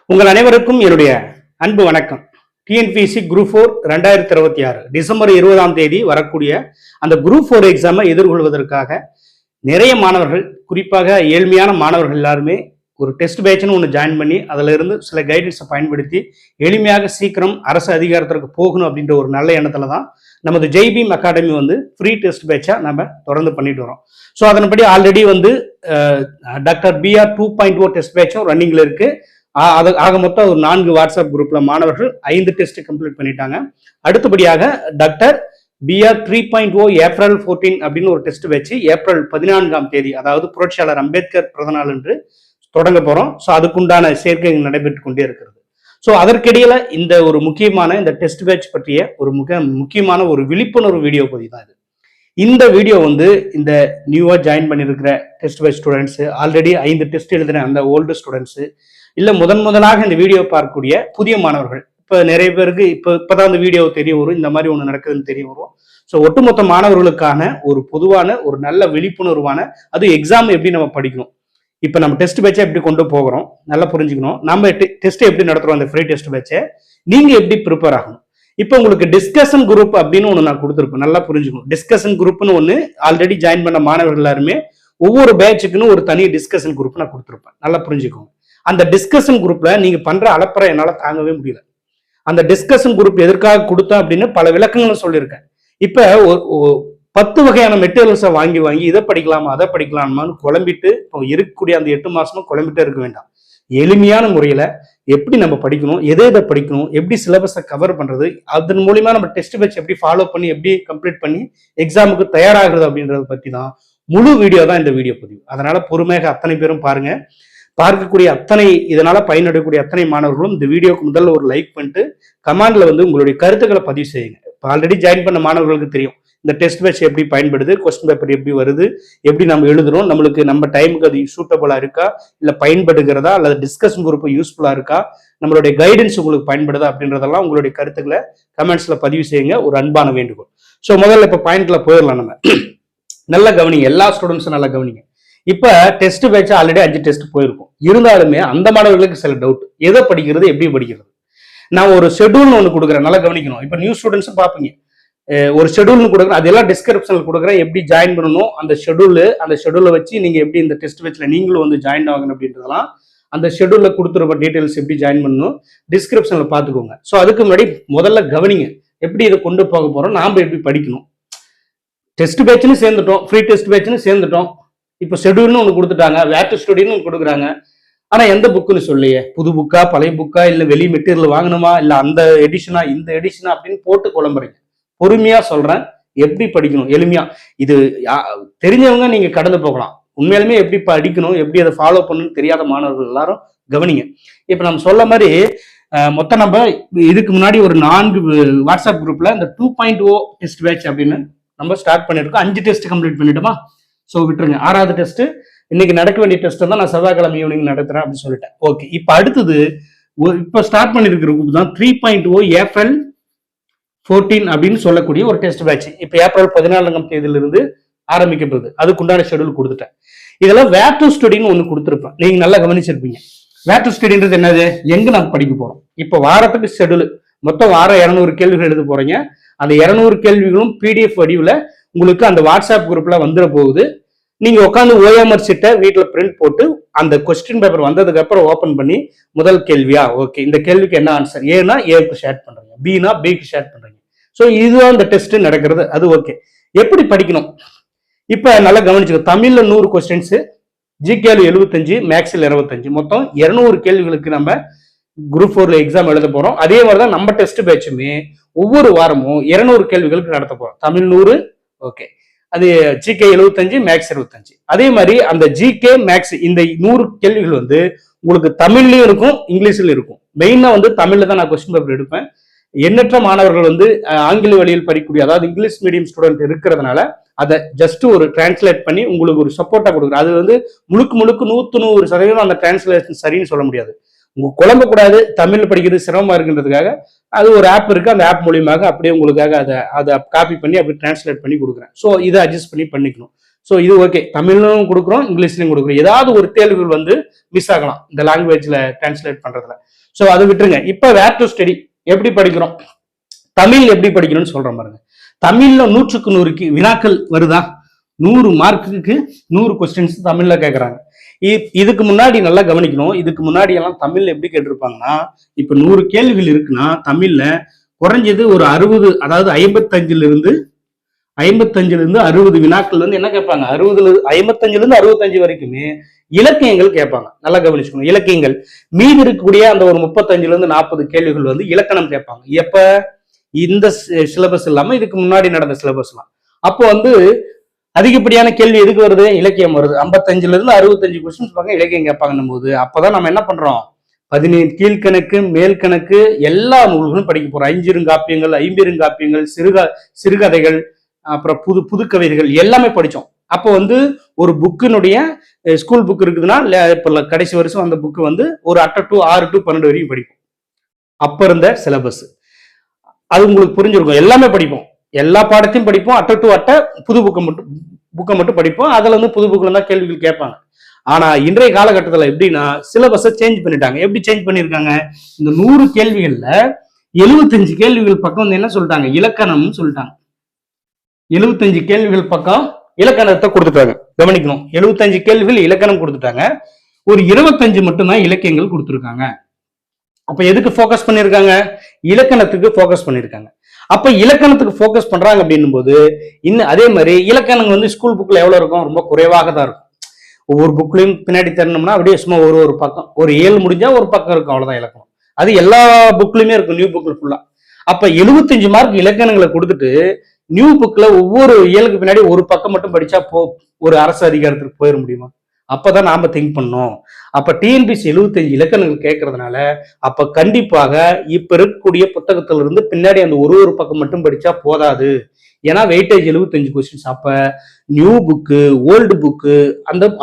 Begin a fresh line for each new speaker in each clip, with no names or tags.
உங்கள் அனைவருக்கும் என்னுடைய அன்பு வணக்கம். டிஎன்பிஎஸ்சி குரூப் 4 2026 டிசம்பர் 20ஆம் தேதி வரக்கூடிய அந்த குரூப் 4 எக்ஸாமை எதிர்கொள்வதற்காக நிறைய மாணவர்கள், குறிப்பாக ஏழ்மையான மாணவர்கள் எல்லாருமே ஒரு டெஸ்ட் பேட்ச்னு ஒன்று ஜாயின் பண்ணி அதில் இருந்து சில கைடன்ஸை பயன்படுத்தி எளிமையாக சீக்கிரம் அரசு அதிகாரத்திற்கு போகணும் அப்படின்ற ஒரு நல்ல எண்ணத்தில் தான் நமது ஜெய்பீம் அகாடமி ஃப்ரீ டெஸ்ட் பேட்சாக நம்ம தொடர்ந்து பண்ணிட்டு வரோம். ஸோ அதன்படி ஆல்ரெடி டாக்டர் பிஆர் 2.0 டெஸ்ட் பேட்சும் ரன்னிங்கில் இருக்கு. ஆக மொத்தம் ஒரு 4 வாட்ஸ்அப் குரூப்ல மாணவர்கள் 5 டெஸ்ட் கம்ப்ளீட் பண்ணிட்டாங்க. அடுத்தபடியாக டாக்டர் பிஆர் 3.0 ஏப்ரல் 14 அப்படின்னு ஒரு டெஸ்ட் வச்சு ஏப்ரல் 14ஆம் தேதி, அதாவது புரட்சியாளர் அம்பேத்கர் பிறந்த நாள் என்று தொடங்க போறோம். ஸோ அதுக்குண்டான சேர்க்கை நடைபெற்று கொண்டே இருக்கிறது. ஸோ அதற்கிடையில இந்த ஒரு முக்கியமான இந்த டெஸ்ட் பேட்ச் பற்றிய ஒரு முக்கியமான ஒரு விழிப்புணர்வு வீடியோ பதிவு தான் இது. இந்த வீடியோ இந்த நியூவா ஜாயின் பண்ணியிருக்கிற test batch students, already 5 test எழுதின அந்த ஓல்டு ஸ்டூடெண்ட்ஸ், இல்ல முதலாக இந்த வீடியோ பார்க்கக்கூடிய புதிய மாணவர்கள், இப்ப நிறைய பேருக்கு இப்பதான் இந்த வீடியோ தெரிய வரும், இந்த மாதிரி ஒண்ணு நடக்குதுன்னு தெரிய வரும். ஸோ ஒட்டுமொத்த மாணவர்களுக்கான ஒரு பொதுவான ஒரு நல்ல விழிப்புணர்வான, அது எக்ஸாம் எப்படி நம்ம படிக்கணும், இப்ப நம்ம டெஸ்ட் பேட்சை எப்படி கொண்டு போகிறோம் நல்லா புரிஞ்சுக்கணும். நம்ம டெஸ்ட் எப்படி நடத்துறோம், அந்த ஃப்ரீ டெஸ்ட் பேட்சை நீங்க எப்படி ப்ரிப்பேர் ஆகணும். இப்ப உங்களுக்கு டிஸ்கஷன் குரூப் அப்படின்னு ஒண்ணு நான் கொடுத்துருப்பேன், நல்லா புரிஞ்சுக்கணும். டிஸ்கஷன் குரூப்னு ஒண்ணு ஆல்ரெடி ஜாயின் பண்ண மாணவர்கள் எல்லாருமே ஒவ்வொரு பேட்சுக்குன்னு ஒரு தனி டிஸ்கஷன் குரூப் நான் கொடுத்துருப்பேன், நல்லா புரிஞ்சுக்கோங்க. அந்த டிஸ்கஷன் குரூப்ல நீங்க பண்ற அலப்பறை என்னால தாங்கவே முடியல. அந்த டிஸ்கஷன் குரூப் எதற்காக கொடுத்தேன் அப்படின்னு பல விளக்கங்களும் சொல்லியிருக்கேன். இப்ப 10 வகையான மெட்டீரியல்ஸை வாங்கி இதை படிக்கலாமா அதை படிக்கலாமான்னு குழம்பிட்டு இப்போ இருக்கக்கூடிய அந்த 8 மாசமும் குழம்பிட்டே இருக்க வேண்டாம். எளிமையான முறையில எப்படி நம்ம படிக்கணும், எதை படிக்கணும், எப்படி சிலபஸை கவர் பண்றது, அதன் மூலியமா நம்ம டெஸ்ட் பேட்ச் எப்படி ஃபாலோ பண்ணி எப்படி கம்ப்ளீட் பண்ணி எக்ஸாமுக்கு தயாராகிறது அப்படின்றத பத்தி தான் முழு வீடியோ தான் இந்த வீடியோ பதிவு. அதனால பொறுமையாக அத்தனை பேரும் பாருங்க. பார்க்கக்கூடிய இதனால பயனடையக்கூடிய அத்தனை மாணவர்களும் இந்த வீடியோக்கு முதல்ல ஒரு லைக் பண்ணிட்டு கமெண்ட்ல உங்களுடைய கருத்துக்களை பதிவு செய்யுங்க. இப்போ ஆல்ரெடி ஜாயின் பண்ண மாணவர்களுக்கு தெரியும் இந்த டெஸ்ட் பேட்ச் எப்படி பயன்படுது, கொஸ்டின் பேப்பர் எப்படி வருது, எப்படி நம்ம எழுதுறோம், நம்மளுக்கு நம்ம டைமுக்கு அது சூட்டபிளா இருக்கா, இல்ல பயன்படுகிறதா, அல்லது டிஸ்கஷன் குரூப் யூஸ்ஃபுல்லா இருக்கா, நம்மளுடைய கைடன்ஸ் உங்களுக்கு பயன்படுதா அப்படின்றதெல்லாம் உங்களுடைய கருத்துக்களை கமெண்ட்ஸ்ல பதிவு செய்யுங்க, ஒரு அன்பான வேண்டுகோள். ஸோ முதல்ல இப்ப பாயிண்ட்ல போயிடலாம். நம்ம நல்லா கவனிங்க, எல்லா ஸ்டூடெண்ட்ஸும் நல்லா கவனிங்க. இப்ப டெஸ்ட் பேட்ச் ஆல்ரெடி 5 டெஸ்ட் போயிருக்கும். இருந்தாலுமே அந்த மாணவர்களுக்கு சில டவுட், எதை படிக்கிறது, எப்படி படிக்கிறது. நான் ஒரு ஷெட்யூல்னு ஒன்று கொடுக்குறேன், நல்லா கவனிக்கணும். இப்ப நியூ ஸ்டூடெண்ட்ஸும் பார்ப்பீங்க, ஒரு ஷெட்யூல்னு கொடுக்குறேன், அதெல்லாம் டிஸ்கிரிப்ஷன்ல கொடுக்குறேன், எப்படி ஜாயின் பண்ணணும், அந்த ஷெட்யூலை வச்சு நீங்க எப்படி இந்த டெஸ்ட் பேட்ச்ல நீங்களும் ஜாயின் ஆகணும் அப்படின்றதெல்லாம் அந்த ஷெட்யூல்ல கொடுத்துருப்ப டீடைல்ஸ் எப்படி ஜாயின் பண்ணணும் டிஸ்கிரிப்ஷன்ல பாத்துக்கோங்க. ஸோ அதுக்கு முன்னாடி முதல்ல கவனிங்க, எப்படி இதை கொண்டு போக போறோம், நாம எப்படி படிக்கணும். டெஸ்ட் பேட்ச்னு சேர்ந்துட்டோம், ஃப்ரீ டெஸ்ட் பேட்ச்னு சேர்ந்துட்டோம். இப்போ ஷெட்யூல்னு ஒன்று கொடுத்துட்டாங்க, வேட் ஸ்டடின்னு ஒன்று கொடுக்குறாங்க. ஆனா எந்த புக்குன்னு சொல்லியே, புது புக்கா பழைய புக்கா, இல்ல வெளி மெட்டீரியல் வாங்கணுமா, இல்ல அந்த எடிஷனா இந்த எடிஷனா அப்படின்னு போட்டு குழம்புறீங்க. பொறுமையா சொல்றேன், எப்படி படிக்கணும் எளிமையா. இது தெரிஞ்சவங்க நீங்க கடந்து போகலாம். உண்மையாலுமே எப்படி படிக்கணும், எப்படி அதை ஃபாலோ பண்ணணும்னு தெரியாத மாணவர்கள் எல்லாரும் கவனிங்க. இப்ப நம்ம சொல்ல மாதிரி மொத்தம் நம்ம இதுக்கு முன்னாடி ஒரு 4 வாட்ஸ்அப் குரூப்ல இந்த 2.0 டெஸ்ட் பேட்ச் அப்படின்னு நம்ம ஸ்டார்ட் பண்ணிருக்கோம். 5 டெஸ்ட் கம்ப்ளீட் பண்ணிட்டோமா. ஸோ விட்டுருங்க. 6வது டெஸ்ட் இன்னைக்கு நடக்க வேண்டிய டெஸ்ட் தான் நான் செவ்வாய்க்கிழமை ஈவினிங் நடத்துறேன் அப்படின்னு சொல்லிட்டேன். ஓகே, இப்போ அடுத்தது இப்போ ஸ்டார்ட் பண்ணிருக்கிற குரூப் தான் 3.0 ஏப்ரல் 14 அப்படின்னு சொல்லக்கூடிய ஒரு டெஸ்ட் பேட்ச். இப்போ ஏப்ரல் 14ஆம் தேதியிலிருந்து ஆரம்பிக்கப்படுது. அதுக்குண்டான ஷெட்யூல் கொடுத்துட்டேன். இதெல்லாம் வேட் டு ஸ்டடின்னு ஒன்று கொடுத்துருப்பேன், நீங்க நல்லா கவனிச்சிருப்பீங்க. வேட் டு ஸ்டடின்றது என்னது, எங்க நம்ம படிக்க போறோம். இப்போ வாரத்துக்கு ஷெட்யூல், மொத்தம் வாரம் 200 கேள்விகள் எழுத போறீங்க. அந்த 200 கேள்விகளும் பிடிஎஃப் வடிவில் உங்களுக்கு அந்த வாட்ஸ்அப் குரூப்ல வந்துட போகுது. நீங்க உட்காந்து ஓஎம்ஆர் ஷீட்டை வீட்டுல பிரிண்ட் போட்டு அந்த கொஸ்டின் பேப்பர் வந்ததுக்கு அப்புறம் ஓபன் பண்ணி முதல் கேள்வியா, ஓகே இந்த கேள்விக்கு என்ன ஆன்சர், ஏன்னா ஏக்கு ஷேர் பண்றீங்க, பினா பிக்கு ஷேர் பண்றீங்க. ஸோ இதுதான் இந்த டெஸ்ட் நடக்கிறது. அது ஓகே. எப்படி படிக்கணும் இப்ப நல்லா கவனிச்சுக்கோ. தமிழ்ல 100 கொஸ்டின்ஸ், ஜிகேல 75, மேக்ஸ்ல 25, மொத்தம் 200 கேள்விகளுக்கு நம்ம குரூப் 4ல எக்ஸாம் எழுத போறோம். அதே மாதிரிதான் நம்ம டெஸ்ட் பேட்சுமே ஒவ்வொரு வாரமும் 200 கேள்விகளுக்கு நடத்த போறோம். தமிழ் 100, ஓகே, அது ஜிகே 75, மேக்ஸ் 25. அதே மாதிரி அந்த ஜிகே மேக்ஸ் இந்த 100 கேள்விகள் உங்களுக்கு தமிழ்லயும் இருக்கும், இங்கிலீஷ்லயும் இருக்கும். மெயினா தமிழ்ல தான் நான் கொஸ்டின் பேப்பர் எடுப்பேன். எண்ணற்ற மாணவர்கள் ஆங்கில வழியில் படிக்கக்கூடிய, அதாவது இங்கிலீஷ் மீடியம் ஸ்டூடெண்ட் இருக்கிறதுனால அதை ஜஸ்ட் ஒரு டிரான்ஸ்லேட் பண்ணி உங்களுக்கு ஒரு சப்போர்ட்டா கொடுக்குறேன். அது முழுக்க 100% அந்த டிரான்ஸ்லேஷன் சரின்னு சொல்ல முடியாது. உங்க குழம்பக்கூடாது, தமிழ் படிக்கிறது சிரமமா இருக்குன்றதுக்காக அது ஒரு ஆப் இருக்கு, அந்த ஆப் மூலியமாக அப்படியே உங்களுக்காக அதை காப்பி பண்ணி அப்படி டிரான்ஸ்லேட் பண்ணி கொடுக்குறேன். ஸோ இதை அட்ஜஸ்ட் பண்ணிக்கணும். ஸோ இது ஓகே, தமிழ்லும் கொடுக்குறோம், இங்கிலீஷ்லையும் கொடுக்குறோம். ஏதாவது ஒரு தேர்வுகள் வந்து மிஸ் ஆகலாம் இந்த லாங்குவேஜ்ல டிரான்ஸ்லேட் பண்றதுல. ஸோ அதை விட்டுருங்க. இப்போ வேர் டு ஸ்டடி எப்படி படிக்கிறோம், தமிழ் எப்படி படிக்கணும்னு சொல்றேன் பாருங்க. தமிழ்ல 100க்கு 100 வினாக்கள் வருதா? 100 மார்க்குக்கு 100 கொஸ்டின்ஸ் தமிழ்ல கேட்கறாங்க. இதுக்கு முன்னாடி நல்லா கவனிக்கணும். இதுக்கு முன்னாடி எல்லாம் தமிழ்ல எப்படி கேட்டிருப்பாங்கன்னா, இப்ப 100 கேள்விகள் இருக்குன்னா தமிழ்ல குறைஞ்சது ஒரு 60, அதாவது 55ல இருந்து 60 வினாக்கள் வந்து என்ன கேட்பாங்க, 55ல இருந்து 65 வரைக்குமே இலக்கியங்கள் கேட்பாங்க. நல்லா கவனிச்சுக்கணும். இலக்கியங்கள் மீதி இருக்கக்கூடிய அந்த ஒரு 35ல இருந்து 40 கேள்விகள் வந்து இலக்கணம் கேட்பாங்க. எப்ப? இந்த சிலபஸ் இல்லாம இதுக்கு முன்னாடி நடந்த சிலபஸ்லாம். அப்போ வந்து அதிகப்படியான கேள்வி எதுக்கு வருது? இலக்கியம் வருது. 55ல இருந்து 65 கொஸ்டின்ஸ் பார்க்க இலக்கியம் கேட்பாங்கன்னும் போது அப்பதான் நம்ம என்ன பண்றோம், 17 கீழ்கணக்கு, மேல் கணக்கு எல்லா நூல்களும் படிக்க போறோம். ஐஞ்சிருங்காப்பியங்கள், ஐம்பெருங்காப்பியங்கள், சிறுகதைகள், அப்புறம் புது கவிதைகள் எல்லாமே படிச்சோம். அப்போ வந்து ஒரு புக்கினுடைய ஸ்கூல் புக் இருக்குதுன்னா இப்ப கடைசி வருஷம் அந்த புக்கு வந்து ஒரு அட்டை டு 6 to 12 வரைக்கும் படிப்போம். அப்ப இருந்த சிலபஸ் அது உங்களுக்கு புரிஞ்சிருக்கும். எல்லாமே படிப்போம், எல்லா பாடத்தையும் படிப்போம். அட்டை டு அட்டை புது புக்கை மட்டும் படிப்போம். அதுல இருந்து புது புக்ல தான் கேள்விகள் கேட்பாங்க. ஆனா இன்றைய காலகட்டத்தில் எப்படின்னா சிலபஸை சேஞ்ச் பண்ணிட்டாங்க. எப்படி சேஞ்ச் பண்ணிருக்காங்க? இந்த 100 கேள்விகள்ல 75 கேள்விகள் பக்கம் வந்து என்ன சொல்லிட்டாங்க, இலக்கணம்னு சொல்லிட்டாங்க. 75 கேள்விகள் பக்கம் இலக்கணத்தை கொடுத்துட்டாங்க. கவனிக்கணும், 75 கேள்விகள் இலக்கணம் கொடுத்துட்டாங்க. ஒரு 25 மட்டும்தான் இலக்கியங்கள் கொடுத்துருக்காங்க. அப்ப எதுக்கு போக்கஸ் பண்ணிருக்காங்க? இலக்கணத்துக்கு போக்கஸ் பண்ணிருக்காங்க. அப்ப இலக்கணத்துக்கு போக்கஸ் பண்றாங்க அப்படின்னும் போது இன்னும் அதே மாதிரி இலக்கணம் வந்து ஸ்கூல் புக்ல எவ்வளவு இருக்கும்? ரொம்ப குறைவாக தான் இருக்கும். ஒவ்வொரு புக்லையும் பின்னாடி தரணும்னா அப்படியே சும்மா ஒரு பக்கம், ஒரு 7 முடிஞ்சா ஒரு பக்கம் இருக்கும், அவ்வளவுதான் இலக்கணம். அது எல்லா புக்லயுமே இருக்கும், நியூ புக்ல ஃபுல்லா. அப்ப 75 மார்க் இலக்கணங்களை கொடுத்துட்டு நியூ புக்ல ஒவ்வொரு இயலுக்கு பின்னாடி ஒரு பக்கம் மட்டும் படிச்சா ஒரு அரசு அதிகாரத்துக்கு போயிட முடியுமா? அப்பதான் நாம திங்க் பண்ணோம். அப்ப டிஎன்பிசி 75 இலக்கணங்கள் கேட்கறதுனால அப்ப கண்டிப்பாக இப்ப இருக்கக்கூடிய புத்தகத்துல இருந்து பின்னாடி அந்த ஒரு பக்கம் மட்டும் படிச்சா போதாது. ஏன்னா வெயிட்டேஜ் 75 கொஸ்டின்ஸ். அப்ப நியூ புக்கு, ஓல்டு புக்கு,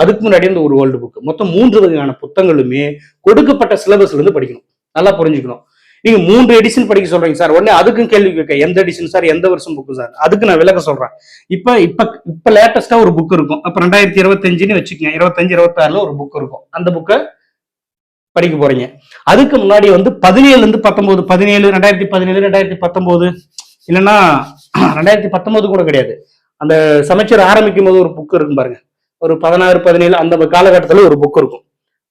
அதுக்கு முன்னாடி அந்த ஒரு ஓல்டு புக்கு, மொத்தம் 3 வகையான புத்தகங்களுமே கொடுக்கப்பட்ட சிலபஸ்ல இருந்து படிக்கணும். நல்லா புரிஞ்சுக்கணும். நீங்க 3 எடிஷன் படிக்க சொல்றீங்க சார், உடனே அதுக்கும் கேள்வி கேட்க, எந்த எடிஷன் சார், எந்த வருஷம் புக்கு சார்? அதுக்கு நான் விளக்க சொல்றேன். இப்ப லேட்டஸ்டா ஒரு புக் இருக்கும். அப்ப 2025ன்னு வச்சுக்கோங்க, 25, 26ல ஒரு புக் இருக்கும். அந்த புக்கை படிக்க போறீங்க. அதுக்கு முன்னாடி வந்து 17ல இருந்து 19, 2017, 2019 இல்லைன்னா 2019 கூட கிடையாது, அந்த சமச்சீர் ஆரம்பிக்கும் போது ஒரு புக் இருக்கும் பாருங்க, ஒரு 16, 17 அந்த காலகட்டத்துல ஒரு புக் இருக்கும்.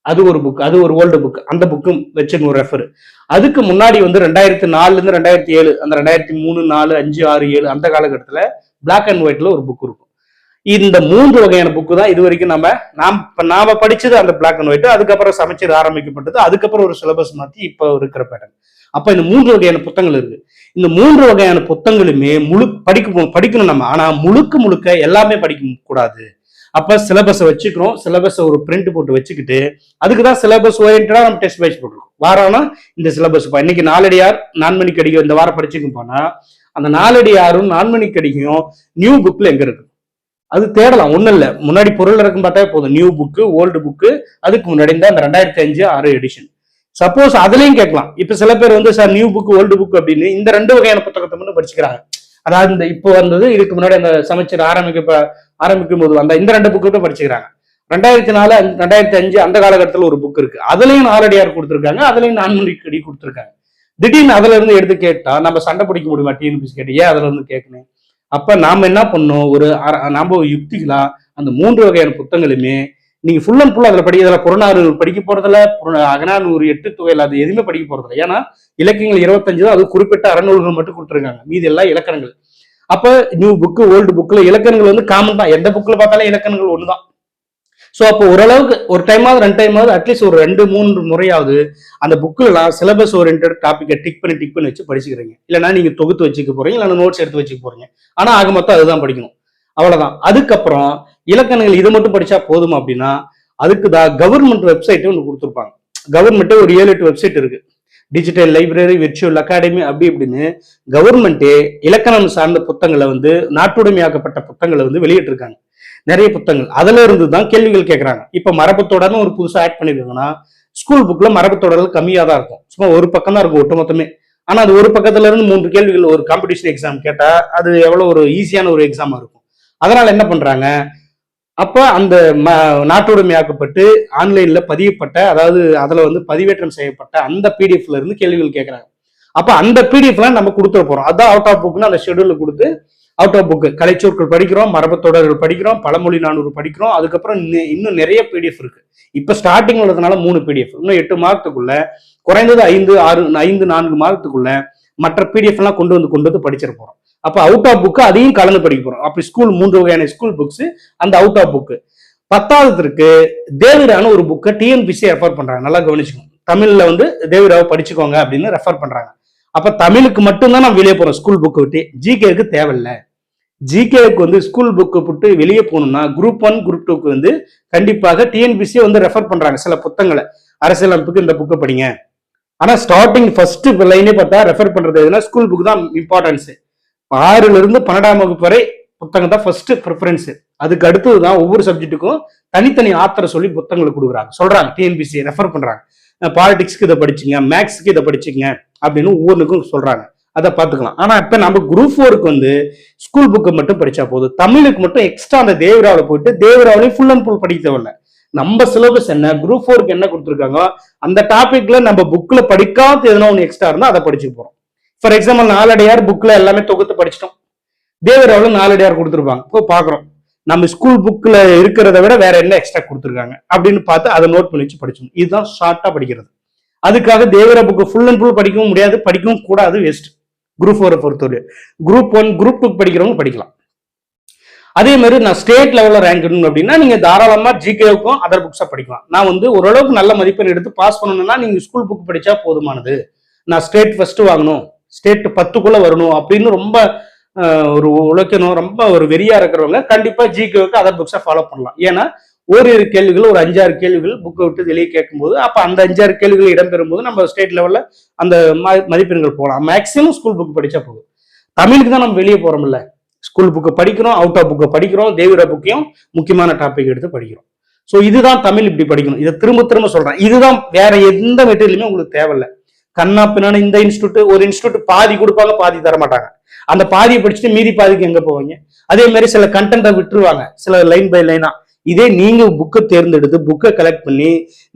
அது ஒரு புக், அது ஒரு ஓல்டு புக். அந்த புக்கும் வச்சுங்க ஒரு ரெஃபர். அதுக்கு முன்னாடி வந்து 2004ல இருந்து 2007, அந்த 2003, 4, 5, 6, 7 அந்த காலகட்டத்துல பிளாக் அண்ட் ஒயிட்ல ஒரு புக் இருக்கும். இந்த 3 வகையான புக்கு தான் இது வரைக்கும் நாம படிச்சது அந்த பிளாக் அண்ட் ஒயிட். அதுக்கப்புறம் சமச்சீர் ஆரம்பிக்கப்பட்டது. அதுக்கப்புறம் ஒரு சிலபஸ் மாத்தி இப்ப இருக்கிற பேட்டர்ன். அப்ப இந்த 3 வகையான புத்தகங்கள் இருக்கு. இந்த 3 வகையான புத்தகங்களுமே படிக்கணும் நம்ம. ஆனா முழுக்க எல்லாமே படிக்க கூடாது. அப்ப சிலபஸை வச்சுக்கிறோம். சிலபஸை ஒரு பிரிண்ட் போட்டு வச்சுக்கிட்டு அதுக்குதான் சிலபஸ் ஓரியன்டா நம்ம டெஸ்ட் பேட்ச் போட்டுருக்கோம். வாரம்னா இந்த சிலபஸ் இன்னைக்கு 4 அடியார் 4 மணிக்கு அடிக்கும் இந்த வாரம் படிச்சுக்கும் போனா அந்த 4 அடியாரும் 4 மணிக்கு அடிக்கும் நியூ புக்ல எங்க இருக்கு அது தேடலாம். ஒண்ணும் இல்ல, முன்னாடி பொருள் இருக்கும் பார்த்தா போதும். நியூ புக்கு, ஓல்டு புக்கு, அதுக்கு முன்னாடி இந்த 2005, 6 எடிஷன். சப்போஸ் அதுலயும் கேட்கலாம். இப்ப சில பேர் வந்து sir new book, old book அப்படின்னு இந்த 2 வகையான புத்தகத்தை மட்டும் படிச்சுக்கிறாங்க. அதாவது இந்த இப்போ வந்தது, இதுக்கு முன்னாடி அந்த சமச்சீர் ஆரம்பிக்கும் போது அந்த இந்த 2 புக்கு தான் படிச்சுக்கிறாங்க. 2004, 2005 அந்த காலகட்டத்தில் ஒரு புக் இருக்கு. அதுலயும் 4 அடியார் கொடுத்துருக்காங்க, அதுலயும் 4 மணிக்கு அடி கொடுத்துருக்காங்க. திடீர்னு அதுல இருந்து எடுத்து கேட்டா நம்ம சண்டை பிடிக்க முடியுமா? டிஎன்பிசி கேட்டு ஏன் அதுல இருந்து கேட்கணும்? அப்ப நாம என்ன பண்ணோம், நாம யுக்திகளா அந்த 3 வகையான புத்தகங்களுமே நீங்க ஃபுல் அண்ட் ஃபுல் அதுல அதுல புறநாறு படிக்க போறதுல, அகநானூறு, 8 தொகையில் அது எதுவுமே படிக்க போறதில்ல. ஏன்னா இலக்கியங்கள் 25 தான், அது குறிப்பிட்ட அறநூல்கள் மட்டும் கொடுத்துருக்காங்க, மீதி எல்லாம் இலக்கணங்கள். அப்ப நியூ புக்கு, ஓல்டு புக்ல இலக்கணங்கள் வந்து காமன் தான். எந்த புக்ல பார்த்தாலும் இலக்கணங்கள் ஒண்ணுதான். ஸோ அப்போ ஓரளவுக்கு ஒரு டைமாவது 2 டைமாவது அட்லீஸ்ட் ஒரு 2-3 முறையாவது அந்த புக்குலாம் சிலபஸ் ஓரியன்ட் டாபிக்கை டிக் பண்ணி வச்சு படிச்சுக்கிறீங்க. இல்லைன்னா நீங்க தொகுத்து வச்சுக்க போறீங்க, இல்லைன்னா நோட்ஸ் எடுத்து வச்சுக்க போறீங்க. ஆனா ஆக மொத்தம் அதுதான் படிக்கணும், அவ்வளவுதான். அதுக்கப்புறம் இலக்கணங்கள் இதை மட்டும் படிச்சா போதுமா அப்படின்னா அதுக்குதான் கவர்மெண்ட் வெப்சைட் ஒன்று கொடுத்துருப்பாங்க. கவர்மெண்ட்டே ஒரு 7-8 வெப்சைட் இருக்கு. டிஜிட்டல் லைப்ரரி, விர்ச்சுவல் அகாடமி, அப்படி இப்படின்னு கவர்மெண்ட்டே இலக்கணம் சார்ந்த புத்தகங்களை வந்து நாட்டுடைமையாக்கப்பட்ட புத்தகங்களை வந்து வெளியிட்டு இருக்காங்க. நிறைய புத்தகங்கள் அதுல இருந்து தான் கேள்விகள் கேட்கறாங்க. இப்ப மரபுத்தொடர்னு ஒரு புதுசா ஆட் பண்ணிருக்காங்கன்னா ஸ்கூல் புக்ல மரபுத்தொடர்கள் கம்மியா தான் இருக்கும், சும்மா ஒரு பக்கம் தான் இருக்கும் ஒட்டுமொத்தமே. ஆனா அது ஒரு பக்கத்துல இருந்து 3 கேள்விகள் ஒரு காம்படிஷன் எக்ஸாம் கேட்டா அது எவ்வளவு ஒரு ஈஸியான ஒரு எக்ஸாமா இருக்கும். அதனால என்ன பண்றாங்க, அப்ப அந்த நாட்டுடைமையாக்கப்பட்டு ஆன்லைன்ல பதியப்பட்ட, அதாவது அதுல வந்து பதிவேற்றம் செய்யப்பட்ட அந்த பிடிஎஃப்ல இருந்து கேள்விகள் கேட்கறாங்க. அப்ப அந்த பிடிஎஃப்லாம் நம்ம கொடுத்துட போறோம். அதான் அவுட் ஆஃப் புக்னு அந்த ஷெடியூல் கொடுத்து அவுட் ஆஃப் புக் கலைச்சொற்கள் படிக்கிறோம், மரபு தொடர்கள் படிக்கிறோம், பழமொழி 400 படிக்கிறோம். அதுக்கப்புறம் இன்னும் நிறைய பிடிஎஃப் இருக்கு. இப்ப ஸ்டார்டிங் உள்ளதுனால 3 பிடிஎஃப், இன்னும் 8 மாதத்துக்குள்ள குறைந்தது 4 மாதத்துக்குள்ள மற்ற பிடிஎஃப் எல்லாம் கொண்டு வந்து படிச்சிட போறோம். அப்ப அவுட் ஆஃப் புக் அதையும் கலந்து படிக்க போறோம். அப்ப ஸ்கூல் 3 வகையான ஸ்கூல் புக்ஸ், அந்த அவுட் ஆஃப் புக். 10வதுக்கு தேவிரான ஒரு புக்கை டிஎன்பிசி ரெஃபர் பண்றாங்க. நல்லா கவனிச்சுக்கோங்க. தமிழ்ல வந்து தேவிராவை படிச்சுக்கோங்க அப்படின்னு ரெஃபர் பண்றாங்க. அப்ப தமிழுக்கு மட்டும்தான் நான் வெளியே போறோம் ஸ்கூல் புக் விட்டு. ஜிகேக்கு தேவையில்லை. ஜிகேக்கு வந்து ஸ்கூல் புக்கு விட்டு வெளியே போகணும்னா குரூப் 1 குரூப் 2க்கு வந்து கண்டிப்பாக டிஎன்பிசி வந்து ரெஃபர் பண்றாங்க சில புத்தகங்களை. அரசியலமைப்புக்கு இந்த புக்கை படிங்க. ஆனா ஸ்டார்டிங் ஃபர்ஸ்ட் லைனே பார்த்தா ரெஃபர் பண்றது எதுனா ஸ்கூல் புக் தான் இம்பார்ட்டன்ஸ். 6ல இருந்து 12ஆம் வகுப்பு வரை புத்தகம் தான் ஃபர்ஸ்ட் ப்ரிஃபரன்ஸ். அதுக்கு அடுத்ததுதான் ஒவ்வொரு சப்ஜெக்ட்டுக்கும் தனித்தனி ஆத்தரை சொல்லி புத்தகங்களை கொடுக்குறாங்க, சொல்றாங்க. டிஎன்பிசி ரெஃபர் பண்றாங்க. பாலிடிக்ஸ்க்கு இதை படிச்சுங்க, மேக்ஸ்க்கு இதை படிச்சுங்க அப்படின்னு ஒவ்வொன்றுக்கும் சொல்றாங்க. அதை பார்த்துக்கலாம். ஆனா இப்ப நம்ம குரூப் 4க்கு வந்து ஸ்கூல் புக்கு மட்டும் படிச்சா போதும். தமிழுக்கு மட்டும் எக்ஸ்ட்ரா அந்த தேவராவில் போயிட்டு தேவராவிலையும் ஃபுல் அண்ட் ஃபுல் படிக்க தேவையில்லை. நம்ம சிலபஸ் என்ன, குரூப் 4க்கு என்ன கொடுத்துருக்காங்க, அந்த டாபிக்ல நம்ம புக்ல படிக்காத எதுனா ஒன்று எக்ஸ்ட்ரா இருந்தா அதை படிச்சுக்க போறோம். ஃபார் எக்ஸாம்பிள் 4 அடியார் புக்ல எல்லாமே தொகுத்து படிச்சிட்டோம். தேவராவில் 4 அடியார் கொடுத்துருப்பாங்க. இப்போ பாக்குறோம் நம்ம ஸ்கூல் புக்ல இருக்கிறத விட வேற என்ன எக்ஸ்ட்ரா கொடுத்துருக்காங்க அப்படின்னு பார்த்து அதை நோட் பண்ணி வச்சு படிச்சோம். இதுதான் ஷார்ட்டா படிக்கிறது. அதுக்காக Devara book full and full படிக்கவும் முடியாது, படிக்கவும் கூடாது, வேஸ்ட். குரூப் 4 பொறுத்தவரை குரூப் 1 குரூப் 2 படிக்கிறவங்க படிக்கலாம். அதே மாதிரி நான் ஸ்டேட் லெவல்ல ரேங்க் அப்படின்னா நீங்க தாராளமா ஜிகேவுக்கும் அதர் புக்ஸா படிக்கலாம். நான் வந்து ஓரளவுக்கு நல்ல மதிப்பெண் எடுத்து பாஸ் பண்ணணும்னா நீங்க ஸ்கூல் புக் படிச்சா போதுமானது. நான் ஸ்டேட் ஃபர்ஸ்ட் வாங்கணும், ஸ்டேட் 10க்குள்ள வரணும் அப்படின்னு ரொம்ப ஒரு உழைக்கணும், ரொம்ப ஒரு வெறியா இருக்கிறவங்க கண்டிப்பா ஜிகேவுக்கு அதர் புக்ஸா ஃபாலோ பண்ணலாம். ஏன்னா ஓரிரு கேள்விகள், ஒரு 5-6 கேள்விகள் புக்கை விட்டு வெளியே கேட்கும்போது அப்ப அந்த 5-6 கேள்விகள் இடம்பெறும் போது நம்ம ஸ்டேட் லெவல்ல அந்த மதிப்பெண்கள் போகலாம். மேக்சிமம் ஸ்கூல் புக் படிச்சா போதும். தமிழுக்கு தான் நம்ம வெளியே போறோம்ல, ஸ்கூல் புக்கை படிக்கிறோம், அவுட் ஆஃப் புக்கை படிக்கிறோம், தேவிரா புக்கையும் முக்கியமான டாபிக் எடுத்து படிக்கிறோம். ஸோ இதுதான் தமிழ், இப்படி படிக்கணும். இதை திரும்ப திரும்ப சொல்றேன். இதுதான், வேற எந்த மெட்டீரியலுமே உங்களுக்கு தேவையில்லை. கண்ணா பின்னாடி இந்த இன்ஸ்டியூட், ஒரு இன்ஸ்டியூட் பாதி கொடுப்பாங்க, பாதி தர மாட்டாங்க. அந்த பாதியை படிச்சுட்டு மீதி பாதிக்கு எங்க போவாங்க? அதே மாதிரி சில கண்டென்ட்டை விட்டுருவாங்க, சில லைன் பை லைனா. இதே நீங்க புக்கை தேர்ந்தெடுத்து புக்கை கலெக்ட் பண்ணி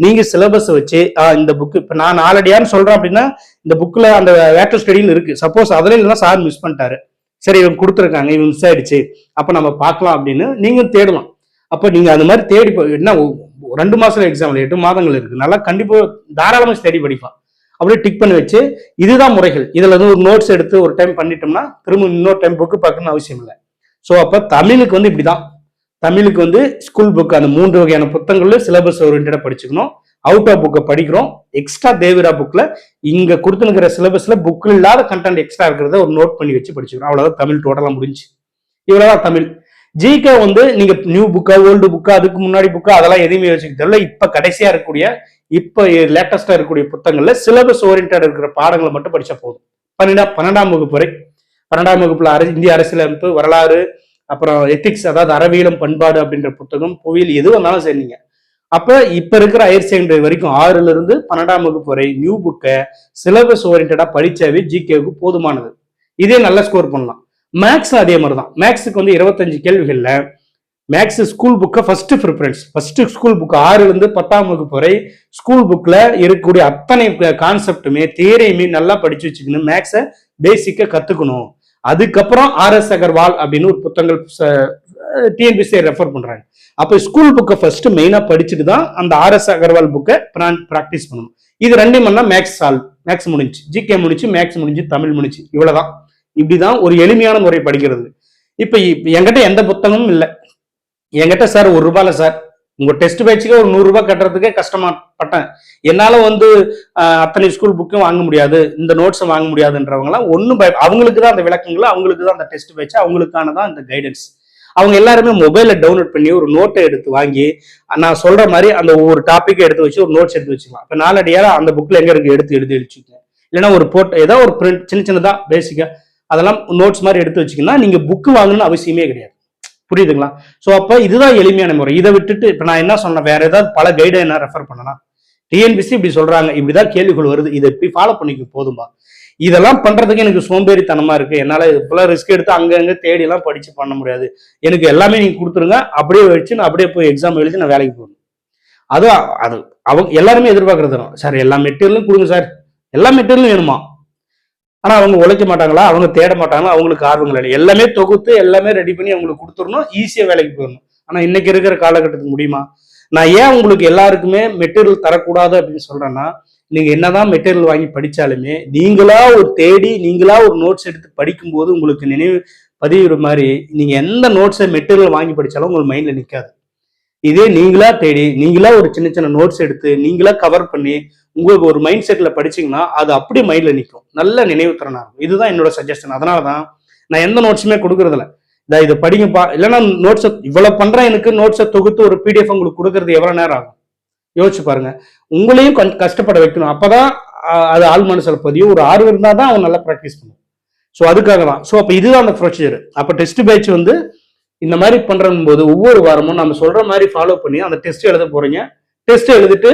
நீங்க சிலபஸ் வச்சு இந்த புக்கு இப்ப நான் 4 அடியான்னு சொல்றேன் அப்படின்னா இந்த புக்ல அந்த வேட்டர் ஸ்டடியில் இருக்கு. சப்போஸ் அதுல இல்லைன்னா சார் மிஸ் பண்ணிட்டாரு, சரி இவங்க கொடுத்துருக்காங்க, இவங்க மிஸ் ஆயிடுச்சு, அப்ப நம்ம பார்க்கலாம் அப்படின்னு நீங்க தேடலாம். அப்ப நீங்க அது மாதிரி தேடி என்ன 2 மாசம் எக்ஸாம்ல 8 மாதங்கள் இருக்கு, நல்லா கண்டிப்பா தாராளமா தேடி படிப்பான். அப்படியே டிக் பண்ணி வச்சு இதுதான் முறைகள். இதுல இருந்து ஒரு நோட்ஸ் எடுத்து ஒரு டைம் பண்ணிட்டோம்னா திரும்ப இன்னொரு டைம் புக்கு பார்க்கணும்னு அவசியம் இல்லை. ஸோ அப்ப தமிழுக்கு வந்து இப்படிதான். தமிழுக்கு வந்து ஸ்கூல் புக் அந்த 3 வகையான புத்தகங்கள்ல சிலபஸ் ஓரியன்டா படிச்சுக்கணும். அவுட் ஆஃப் புக்கை படிக்கிறோம். எக்ஸ்ட்ரா தேவிரா புக்ல இங்க கொடுத்துனுக்கிற சிலபஸ்ல புக்ல இல்லாத கண்டென்ட் எக்ஸ்ட்ரா இருக்கிறத ஒரு நோட் பண்ணி வச்சு படிச்சுக்கணும். அவ்வளவுதான் தமிழ் டோட்டலா முடிஞ்சு. இவ்வளவுதான் தமிழ். ஜிகே வந்து நீங்க நியூ புக்கா, ஓல்டு புக்கா, அதுக்கு முன்னாடி புக்கா, அதெல்லாம் எதுவுமே வச்சுக்க தெரியல. இப்ப கடைசியா இருக்கக்கூடிய, இப்ப லேட்டஸ்டா இருக்கக்கூடிய புத்தகங்கள்ல சிலபஸ் ஓரியன்டா இருக்கிற பாடங்களை மட்டும் படிச்சா போதும். 12ஆம் வகுப்பு வரை. 12ஆம் வகுப்புல இந்திய அரசியலமைப்பு, வரலாறு, அப்புறம் எத்திக்ஸ், அதாவது அறவியலும் பண்பாடு அப்படின்ற புத்தகம், புவியியல், எது வந்தாலும் சரிங்க. அப்ப இப்ப இருக்கிற ஹையர் செகண்டரி வரைக்கும் 6ல இருந்து 12ஆம் வகுப்பு வரை நியூ புக்கை சிலபஸ் ஓரியன்டா படிச்சாவே ஜிகேவுக்கு போதுமானது. இதே நல்லா ஸ்கோர் பண்ணலாம். மேக்ஸ் அதே மாதிரிதான். மேக்ஸுக்கு வந்து 25 கேள்விகள்ல மேக்ஸ் ஸ்கூல் புக்கை first preference. First school book 6ல இருந்து 10ஆம் வகுப்பு வரை ஸ்கூல் புக்ல இருக்கக்கூடிய அத்தனை கான்செப்டுமே தியரியுமே நல்லா படிச்சு வச்சுக்கணும். மேக்ஸை பேசிக்கா கத்துக்கணும். அதுக்கப்புறம் RS அகர்வால் அப்படின்னு ஒரு புத்தகங்கள் டிஎன்பிசி ரெஃபர் பண்றாங்க. அப்ப ஸ்கூல் புக்கை ஃபர்ஸ்ட் மெயினா படிச்சுட்டு தான் அந்த RS அகர்வால் புக்கை ப்ராக்டிஸ் பண்ணணும். இது 2 பண்ணா மேக்ஸ் சால்வ். மேக்ஸ் முடிஞ்சு, ஜிகே முடிச்சு, மேக்ஸ் முடிஞ்சு, தமிழ் முடிச்சு. இவ்வளவுதான். இப்படிதான் ஒரு எளிமையான முறை படிக்கிறது. இப்ப என்கிட்ட எந்த புத்தகமும் இல்லை. என்கிட்ட சார் 1 ரூபாயில சார் உங்க டெஸ்ட் பேச்சுக்கு ஒரு 100 ரூபாய் கட்டுறதுக்கே கஷ்டமாப்பட்டேன், என்னால வந்து அத்தனை ஸ்கூல் புக்கும் வாங்க முடியாது, இந்த நோட்ஸும் வாங்க முடியாதுன்றவங்களாம் ஒன்றும் அவங்களுக்கு தான் அந்த விளக்கங்கள், அவங்களுக்கு தான் அந்த டெஸ்ட் பேச்சு, அவங்களுக்கானதான் இந்த கைடன்ஸ். அவங்க எல்லாருமே மொபைல டவுன்லோட் பண்ணி ஒரு நோட்டை எடுத்து வாங்கி நான் சொல்ற மாதிரி அந்த ஒவ்வொரு டாப்பிக்கை எடுத்து வச்சு ஒரு நோட்ஸ் எடுத்து வச்சுக்கலாம். இப்ப 4 அடியாரா அந்த புக்ல எங்க இருக்கு எழுதி வச்சுக்கோங்க. இல்லைன்னா ஒரு ஏதோ ஒரு பிரிண்ட் சின்னதா பேசிக்கா அதெல்லாம் நோட்ஸ் மாதிரி எடுத்து வச்சுக்கன்னா நீங்க புக்கு வாங்கணும்னு அவசியமே கிடையாது. புரியுதுங்களா? சோ அப்ப இதுதான் எளிமையான முறை. இதை விட்டுட்டு இப்ப நான் என்ன சொன்னேன், வேற ஏதாவது பல கைடை என்ன ரெஃபர் பண்ணலாம். டிஎன்பிசி இப்படி சொல்றாங்க, இப்படிதான் கேள்விகள் வருது, இதை இப்படி ஃபாலோ பண்ணிக்க போதும்பா. இதெல்லாம் பண்றதுக்கு எனக்கு சோம்பேறித்தனமா இருக்கு, என்னால இப்பெல்லாம் ரிஸ்க் எடுத்து அங்கங்க தேடி எல்லாம் படிச்சு பண்ண முடியாது, எனக்கு எல்லாமே நீங்க கொடுத்துருங்க, அப்படியே வச்சு நான் அப்படியே போய் எக்ஸாம் எழுதி நான் வேலைக்கு போகணும். அது அது அவங்க எல்லாருமே எதிர்பார்க்கறது சார், எல்லா மெட்டீரியலும் கொடுங்க சார், எல்லா மெட்டீரியலும் வேணுமா. ஆனா அவங்க உழைக்க மாட்டாங்களா, அவங்க தேட மாட்டாங்களா, அவங்களுக்கு ஆர்வங்கள் இல்லை. எல்லாமே தொகுத்து எல்லாமே ரெடி பண்ணி அவங்களுக்கு கொடுத்துடணும், ஈஸியா வேலைக்கு போயிடணும். ஆனா இன்னைக்கு இருக்கிற காலகட்டத்துக்கு முடியுமா? நான் ஏன் உங்களுக்கு எல்லாருக்குமே மெட்டீரியல் தரக்கூடாது அப்படின்னு சொல்றேன்னா, நீங்க என்னதான் மெட்டீரியல் வாங்கி படிச்சாலுமே நீங்களா ஒரு தேடி நீங்களா ஒரு நோட்ஸ் எடுத்து படிக்கும்போது உங்களுக்கு நினைவு பதிவுற மாதிரி நீங்க எந்த நோட்ஸை மெட்டீரியல் வாங்கி படிச்சாலும் உங்களுக்கு மைண்ட்ல நிற்காது. இதே நீங்களா தேடி நீங்களா ஒரு சின்ன சின்ன நோட்ஸ் எடுத்து நீங்களா கவர் பண்ணி உங்களுக்கு ஒரு மைண்ட் செட்ல படிச்சீங்கன்னா அது அப்படியே மைண்ட்ல நிற்கும், நல்ல நினைவு திறனா இருக்கும். இதுதான் என்னோட சஜஷன். அதனாலதான் நான் எந்த நோட்ஸுமே கொடுக்கறதில்ல. இதை படிங்கப்பா, இல்லைன்னா நோட்ஸை இவ்வளவு பண்றேன், எனக்கு நோட்ஸை தொகுத்து ஒரு பிடிஎஃப் உங்களுக்கு கொடுக்கறது எவ்வளவு நேரம் ஆகும் யோசிச்சு பாருங்க. உங்களையும் கஷ்டப்பட வைக்கணும், அப்பதான் அது ஆள் மனசுல பதியும். ஒரு ஆர்வம் இருந்தா தான் அவன் நல்லா ப்ராக்டிஸ் பண்ணும். ஸோ அதுக்காக தான். ஸோ அப்போ இதுதான் அந்த ப்ரொசீஜர். அப்போ டெஸ்ட் பேட்ச் வந்து இந்த மாதிரி பண்றன் போது ஒவ்வொரு வாரமும் நம்ம சொல்ற மாதிரி ஃபாலோ பண்ணி அந்த டெஸ்ட் எழுத போறீங்க. டெஸ்ட் எழுதிட்டு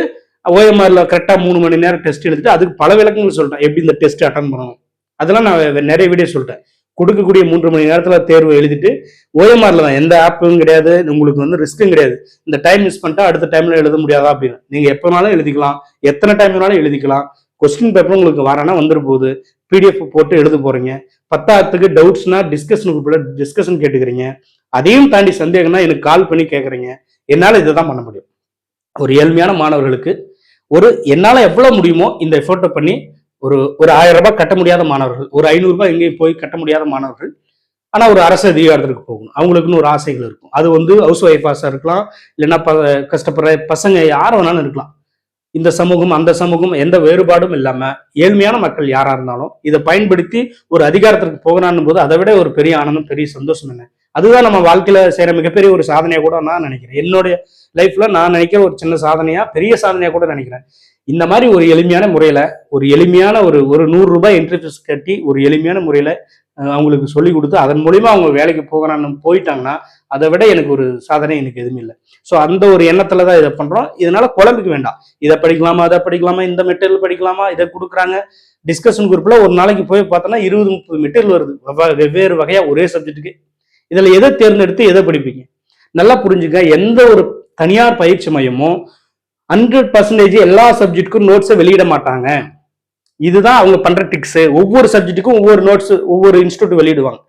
ஓஎம்ஆர்ல கரெக்டா 3 மணி நேரம் டெஸ்ட் எழுதிட்டு அதுக்கு பல விளக்கங்கள் சொல்லிட்டேன், எப்படி இந்த டெஸ்ட் அட்டன் பண்ணணும். அதெல்லாம் நான் நிறைய வீடியோ சொல்லிட்டேன். கொடுக்கக்கூடிய 3 மணி நேரத்துல தேர்வு எழுதிட்டு ஓஎம்ஆர்ல தான், எந்த ஆப்பும் கிடையாது, உங்களுக்கு வந்து ரிஸ்க்கும் கிடையாது. இந்த டைம் மிஸ் பண்ணிட்டா அடுத்த டைம்ல எழுத முடியாதா அப்படின்னு நீங்க எப்பனாலும் எழுதிக்கலாம், எத்தனை டைம் வேணாலும் எழுதிக்கலாம். கொஸ்டின் பேப்பர் உங்களுக்கு வரனா வந்துரு போகுது, பிடிஎஃப் போட்டு எழுத போறீங்க. 10ஆவதுக்கு டவுட்ஸ்னா டிஸ்கஷன் கேட்டுக்கிறீங்க. அதையும் தாண்டி சந்தேகம்னா எனக்கு கால் பண்ணி கேட்குறீங்க. என்னால இதை தான் பண்ண முடியும். ஒரு ஏழ்மையான மாணவர்களுக்கு என்னால எவ்வளவு முடியுமோ இந்த எஃபோர்ட்டை பண்ணி ஒரு 1000 ரூபாய் கட்ட முடியாத மாணவர்கள், ஒரு 500 ரூபாய் எங்கேயும் போய் கட்ட முடியாத மாணவர்கள், ஆனா ஒரு அரசு அதிகாரத்திற்கு போகணும், அவங்களுக்குன்னு ஒரு ஆசைகள் இருக்கும். அது வந்து ஹவுஸ் ஒய்ஃபாஸா இருக்கலாம், இல்லைன்னா கஷ்டப்படுற பசங்க யார் வேணாலும் இருக்கலாம். இந்த சமூகம் அந்த சமூகம் எந்த வேறுபாடும் இல்லாம ஏழ்மையான மக்கள் யாரா இருந்தாலும் இதை பயன்படுத்தி ஒரு அதிகாரத்திற்கு போகணும் போது அதை விட ஒரு பெரிய ஆனந்தம், பெரிய சந்தோஷம் என்ன. அதுதான் நம்ம வாழ்க்கையில செய்யற மிகப்பெரிய ஒரு சாதனையா கூட நான் நினைக்கிறேன். என்னுடைய லைஃப்ல நான் நினைக்கிற ஒரு சின்ன சாதனையா, பெரிய சாதனையா கூட நினைக்கிறேன். இந்த மாதிரி ஒரு எளிமையான முறையில ஒரு எளிமையான ஒரு 100 ரூபாய் என்ட்ரி ஃபீஸ் கட்டி ஒரு எளிமையான முறையில அவங்களுக்கு சொல்லி கொடுத்து அதன் மூலியமா அவங்க வேலைக்கு போகணும்னு போயிட்டாங்கன்னா அதை விட எனக்கு ஒரு சாதனை எனக்கு எதுவுமே இல்லை. ஸோ அந்த ஒரு எண்ணத்துலதான் இதை பண்றோம். இதனால குழம்புக்கு வேண்டாம், இதை படிக்கலாமா அதை படிக்கலாமா, இந்த மெட்டீரியல் படிக்கலாமா, இதை கொடுக்குறாங்க. டிஸ்கஷன் குரூப்ல ஒரு நாளைக்கு போய் பார்த்தோன்னா 20-30 மெட்டீரியல் வருது வெவ்வேறு வகையா ஒரே சப்ஜெக்ட்டுக்கு. இதுல எதை தேர்ந்தெடுத்து எதை படிப்பீங்க? நல்லா புரிஞ்சுக்க, எந்த ஒரு தனியார் பயிற்சி மையமும் 100% எல்லா சப்ஜெக்டுக்கும் நோட்ஸை வெளியிட மாட்டாங்க. இதுதான் அவங்க பண்ற டிக்ஸ். ஒவ்வொரு சப்ஜெக்ட்டுக்கும் ஒவ்வொரு நோட்ஸ் ஒவ்வொரு இன்ஸ்டியூட் வெளியிடுவாங்க.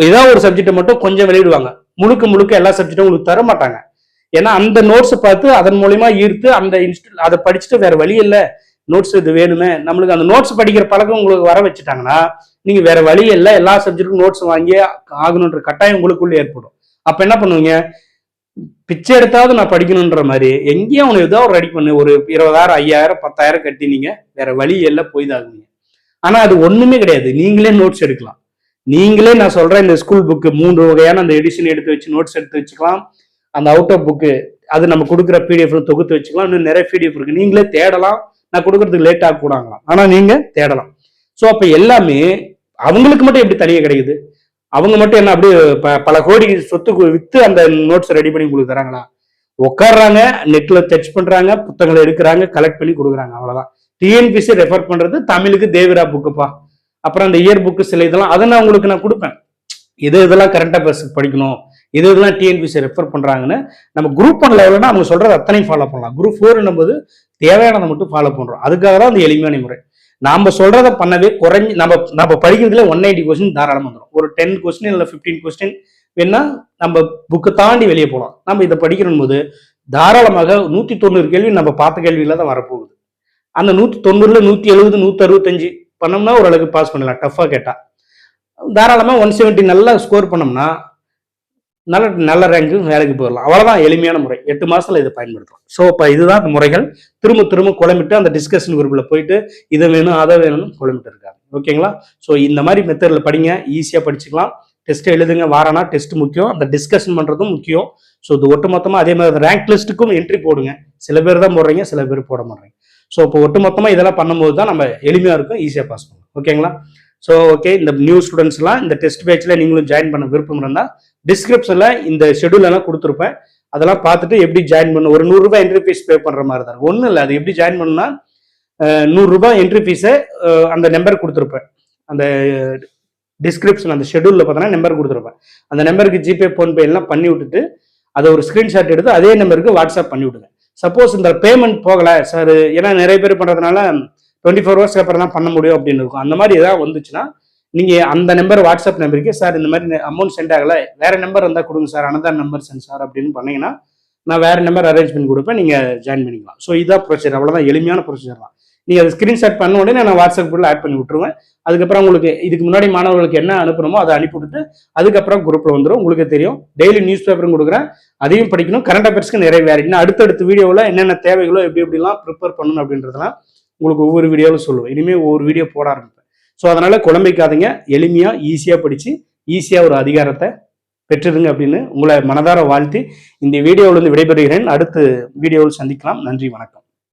ஏதாவது ஒரு சப்ஜெக்டை மட்டும் கொஞ்சம் வெளியிடுவாங்க, முழுக்க எல்லா சப்ஜெக்டும் உங்களுக்கு தர மாட்டாங்க. ஏன்னா அந்த நோட்ஸை பார்த்து அதன் மூலியமா ஈர்த்து அந்த இன்ஸ்டியூட் அதை படிச்சுட்டு வேற வழி இல்லை, நோட்ஸ் இது வேணுமே, நம்மளுக்கு அந்த நோட்ஸ் படிக்கிற பழக்கம் உங்களுக்கு வர வச்சுட்டாங்கன்னா நீங்க வேற வழி இல்லை, எல்லா சப்ஜெக்ட்டுக்கும் நோட்ஸ் வாங்கி ஆகணுன்ற கட்டாயம் உங்களுக்குள்ள ஏற்படும். அப்ப என்ன பண்ணுவீங்க? பிச்சை எடுத்தாவது நான் படிக்கணுன்ற மாதிரி எங்கேயும் அவனை ஏதாவது ரெடி பண்ணு, ஒரு 20,000 5,000 10,000 கட்டி நீங்க வேற வழி எல்லாம் போய் தான் ஆகுங்க. ஆனா அது ஒண்ணுமே கிடையாது, நீங்களே நோட்ஸ் எடுக்கலாம். நீங்களே நான் சொல்றேன், இந்த ஸ்கூல் புக்கு 3 வகையான அந்த எடிஷன் எடுத்து வச்சு நோட்ஸ் எடுத்து வச்சுக்கலாம். அந்த அவுட் ஆஃப் புக்கு அது நம்ம கொடுக்குற பிடிஎஃப் தொகுத்து வச்சுக்கலாம். இன்னும் நிறைய பிடிஎஃப் இருக்கு, நீங்களே தேடலாம். நான் கொடுக்கறதுக்கு லேட் ஆக கூடாங்களாம், ஆனா நீங்க தேடலாம். ஸோ அப்ப எல்லாமே அவங்களுக்கு மட்டும் எப்படி தனியாக கிடைக்குது? அவங்க மட்டும் என்ன அப்படியே பல கோடி சொத்து வித்து அந்த நோட்ஸ் ரெடி பண்ணி உங்களுக்கு தராங்களா? உட்காடுறாங்க, நெட்ல சர்ச் பண்றாங்க, புத்தகங்களை எடுக்கிறாங்க, கலெக்ட் பண்ணி கொடுக்குறாங்க, அவ்வளவுதான். டிஎன்பிசி ரெஃபர் பண்றது தமிழுக்கு தேவிரா புக்குப்பா, அப்புறம் அந்த இயர் புக்கு சில இதெல்லாம் அதை நான் உங்களுக்கு நான் கொடுப்பேன். இதெல்லாம் கரண்ட் அஃபேர்ஸ் படிக்கணும், இதெல்லாம் டிஎன்பிசி ரெஃபர் பண்றாங்கன்னு நம்ம குரூப் 1 லெவல்னா அவங்க சொல்றது அத்தனையும் ஃபாலோ பண்ணலாம். குரூப் 4 போது தேவையானதை மட்டும் ஃபாலோ பண்றோம். அதுக்காக தான் அந்த எளிமையான முறை. நாம சொல்றதை பண்ணவே குறைஞ்சி நம்ம படிக்கிறதுல 190 கொஸ்டின் தாராளம் வந்துடும். ஒரு 10 கொஸ்டின் இல்லை 15 கொஸ்டின் வேணா நம்ம புக்கு தாண்டி வெளியே போகலாம். நம்ம இதை படிக்கணும் போது தாராளமாக 190 கேள்வி நம்ம பார்த்த கேள்வியில தான் வரப்போகுது. அந்த 190ல 170 165 பண்ணோம்னா ஓரளவுக்கு பாஸ் பண்ணலாம். டஃபா கேட்டா தாராளமா 170 நல்லா ஸ்கோர் பண்ணோம்னா நல்ல ரேங்க்கு வேலைக்கு போயிடலாம். அவ்வளவுதான் எளிமையான முறை. 8 மாசத்துல இதை பயன்படுத்தலாம். ஸோ இப்போ இதுதான் அந்த முறைகள். திரும்ப குழம்பிட்டு அந்த டிஸ்கஷன் குரூப்ல போயிட்டு இதை வேணும் அதை வேணும்னு குழம்பிட்டு இருக்காங்க. ஓகேங்களா? ஸோ இந்த மாதிரி மெத்தட்ல படிங்க, ஈஸியா படிச்சுக்கலாம். டெஸ்ட் எழுதுங்க, வாரனா டெஸ்ட் முக்கியம், அந்த டிஸ்கஷன் பண்றதும் முக்கியம். ஸோ இது ஒட்டுமொத்தமா அதே மாதிரி ரேங்க் லிஸ்ட்டுக்கும் என்ட்ரி போடுங்க. சில பேர் தான் போடுறீங்க, சில பேர் போட மாட்டீங்க. ஸோ இப்போ ஒட்டுமொத்தமா இதெல்லாம் பண்ணும்போது தான் நம்ம எளிமையா இருக்கும், ஈஸியா பாஸ் பண்ணுவோம். ஓகேங்களா? ஸோ ஓகே, இந்த நியூ ஸ்டூடெண்ட்ஸ்லாம் இந்த டெஸ்ட் பேட்ச்ல நீங்களும் ஜாயின் பண்ண விருப்பம் இருந்தால் டிஸ்கிரிப்ஷன்ல இந்த ஷெடியூல் எல்லாம் கொடுத்துருப்பேன். அதெல்லாம் பார்த்துட்டு எப்படி ஜாயின் பண்ணணும். ஒரு 100 ரூபாய் என்ட்ரி ஃபீஸ் பே பண்ற மாதிரி தான், ஒன்றும் இல்லை. அது எப்படி ஜாயின் பண்ணணும்னா 100 என்ட்ரி ஃபீஸை அந்த நம்பர் கொடுத்துருப்பேன். அந்த டிஸ்கிரிப்ஷன் அந்த ஷெடியூலில் பார்த்தோன்னா நம்பர் கொடுத்துருப்பேன். அந்த நம்பருக்கு ஜிபே ஃபோன்பே எல்லாம் பண்ணி விட்டுட்டு அதை ஒரு ஸ்க்ரீன்ஷாட் எடுத்து அதே நம்பருக்கு வாட்ஸ்அப் பண்ணி விடுங்க. சப்போஸ் இந்த பேமெண்ட் போகலை சார், ஏன்னா நிறைய பேர் பண்ணுறதுனால 24 ஹவர்ஸ்க்கு அப்புறம் தான் பண்ண முடியும் அப்படின்னு இருக்கும். அந்த மாதிரி ஏதாவது வந்துச்சுன்னா நீங்கள் அந்த நம்பர் வாட்ஸ்அப் நம்பருக்கு சார் இந்த மாதிரி அமௌண்ட் சென்ட் ஆகலை, வேறு நம்பர் இருந்தால் கொடுங்க sir, another number send sir அப்படின்னு பண்ணீங்கன்னா நான் வேறு நம்பர் அரேஞ்ச் பண்ணி கொடுப்பேன், நீங்கள் ஜாயின் பண்ணிக்கலாம். ஸோ இதான் ப்ரொசீஜர், அவ்வளோதான், எளிமையான ப்ரொசீஜர் தான். நீங்கள் அதை ஸ்க்ரீன்ஷாட் பண்ண உடனே நான் வாட்ஸ்அப் குரூப்பில் ஆட் பண்ணி விட்டுருவேன். அதுக்கப்புறம் உங்களுக்கு இதுக்கு முன்னாடி மாணவர்களுக்கு என்ன அனுப்பணுமோ அதை அனுப்பி விட்டுட்டு அதுக்கப்புறம் குரூப்பில் வந்துடும். உங்களுக்கு தெரியும், டெய்லி நியூஸ் பேப்பரும் கொடுக்குறேன், அதையும் படிக்கணும். கரண்ட் அஃபேர்ஸ்க்கு நிறைய வேறு இன்னும் அடுத்தடுத்த வீடியோவில் என்னென்ன தேவைகளோ எப்படி எப்படிலாம் ப்ரிப்பேர் பண்ணணும் அப்படின்றதெல்லாம் உங்களுக்கு ஒவ்வொரு வீடியோவில் சொல்லுவேன். இனிமேல் ஒவ்வொரு வீடியோ போட ஆரம்பிப்பேன். ஸோ அதனால் குழம்பிக்காதீங்க, எளிமையாக ஈஸியாக படித்து ஈஸியாக ஒரு அதிகாரத்தை பெற்றுடுங்க அப்படின்னு உங்களை மனதார வாழ்த்தி இந்த வீடியோவிலிருந்து விடைபெறுகிறேன். அடுத்த வீடியோவில் சந்திக்கலாம். நன்றி, வணக்கம்.